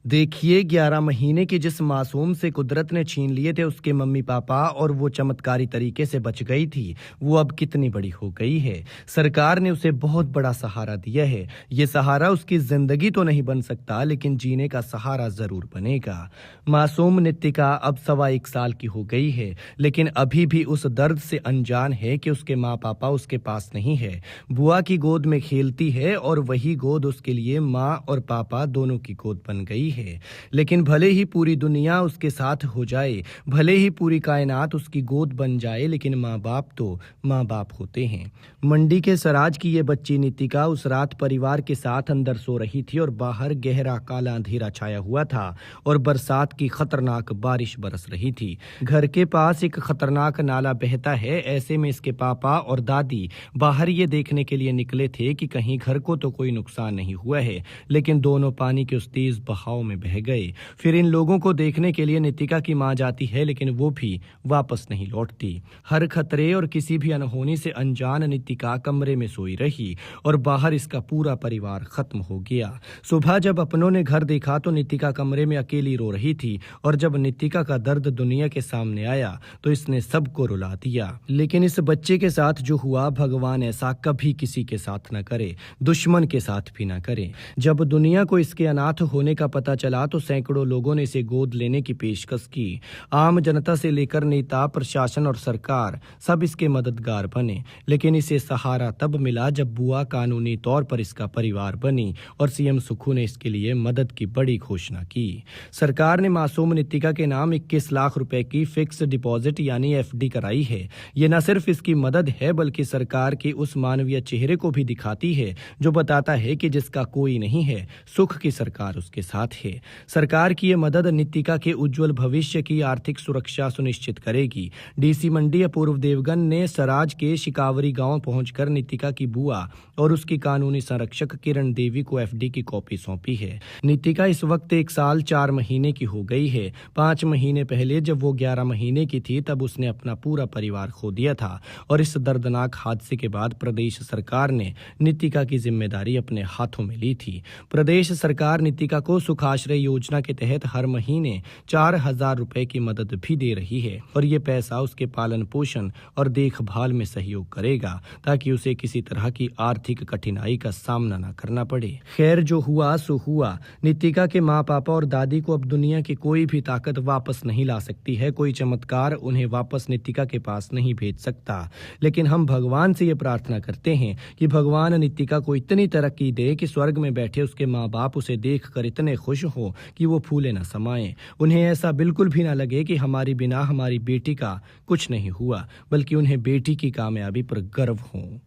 देखिए 11 महीने के जिस मासूम से कुदरत ने छीन लिए थे उसके मम्मी पापा और वो चमत्कारी तरीके से बच गई थी, वो अब कितनी बड़ी हो गई है। सरकार ने उसे बहुत बड़ा सहारा दिया है। ये सहारा उसकी जिंदगी तो नहीं बन सकता लेकिन जीने का सहारा जरूर बनेगा। मासूम नितिका अब 1.25 साल की हो गई है लेकिन अभी भी उस दर्द से अनजान है कि उसके माँ पापा उसके पास नहीं है। बुआ की गोद में खेलती है और वही गोद उसके लिए माँ और पापा दोनों की गोद बन गई है। लेकिन भले ही पूरी दुनिया उसके साथ हो जाए, भले ही पूरी कायनात उसकी गोद बन जाए, लेकिन माँ बाप तो माँ बाप होते हैं। मंडी के सराज की ये बच्ची नितिका उस रात परिवार के साथ अंदर सो रही थी और बाहर गहरा काला अंधेरा छाया हुआ था और बरसात की खतरनाक बारिश बरस रही थी। घर के पास एक खतरनाक नाला बहता है। ऐसे में इसके पापा और दादी बाहर ये देखने के लिए निकले थे कि कहीं घर को तो कोई नुकसान नहीं हुआ है, लेकिन दोनों पानी के उस तेज बहाव में बह गए। फिर इन लोगों को देखने के लिए नितिका की मां जाती है लेकिन वो भी वापस नहीं लौटती। हर खतरे और किसी भी अनहोनी से अनजान नितिका कमरे में सोई रही और बाहर इसका पूरा परिवार खत्म हो गया। सुबह जब अपनों ने घर देखा तो नितिका कमरे में अकेली रो रही थी और जब नितिका का दर्द दुनिया के सामने आया तो इसने सबको रुला दिया। लेकिन इस बच्चे के साथ जो हुआ, भगवान ऐसा कभी किसी के साथ न करे, दुश्मन के साथ भी न करे। जब दुनिया को इसके अनाथ होने का पता चला तो सैकड़ों लोगों ने इसे गोद लेने की पेशकश की। आम जनता से लेकर नेता, प्रशासन और सरकार सब इसके मददगार बने, लेकिन इसे सहारा तब मिला जब बुआ कानूनी तौर पर इसका परिवार बनी और सीएम सुक्खू ने इसके लिए मदद की बड़ी घोषणा की। सरकार ने मासूम नितिका के नाम 21 लाख रुपए की फिक्स डिपॉजिट यानी एफडी कराई है। ये न सिर्फ इसकी मदद है बल्कि सरकार के उस मानवीय चेहरे को भी दिखाती है जो बताता है कि जिसका कोई नहीं है, सुख की सरकार उसके साथ है। सरकार की ये मदद नितिका के उज्जवल भविष्य की आर्थिक सुरक्षा सुनिश्चित करेगी। डीसी मंडी अपूर्व देवगन ने सराज के शिकावरी गांव पहुंचकर नितिका की बुआ और उसकी कानूनी संरक्षक किरण देवी को एफडी की कॉपी सौंपी है। नितिका इस वक्त 1 साल 4 महीने की हो गई है। 5 महीने पहले जब वो 11 महीने की थी तब उसने अपना पूरा परिवार खो दिया था और इस दर्दनाक हादसे के बाद प्रदेश सरकार ने नितिका की जिम्मेदारी अपने हाथों में ली थी। प्रदेश सरकार नितिका को सुखाश्रय योजना के तहत हर महीने 4,000 रुपए की मदद भी दे रही है और ये पैसा उसके पालन पोषण और देखभाल में सहयोग करेगा ताकि उसे किसी तरह की आर्थिक कठिनाई का सामना न करना पड़े। खैर, जो हुआ सो हुआ। नितिका के माँ पापा और दादी को अब दुनिया की कोई भी ताकत वापस नहीं ला सकती है। कोई चमत्कार उन्हें वापस नितिका के पास नहीं भेज सकता। लेकिन हम भगवान से ये प्रार्थना करते हैं कि भगवान नितिका को इतनी तरक्की दे कि स्वर्ग में बैठे उसके माँ बाप उसे देखकर इतने खुश हो कि वो फूले न समाये। उन्हें ऐसा बिल्कुल भी ना लगे कि हमारी बिना हमारी बेटी का कुछ नहीं हुआ, बल्कि उन्हें बेटी की कामयाबी पर गर्व हो।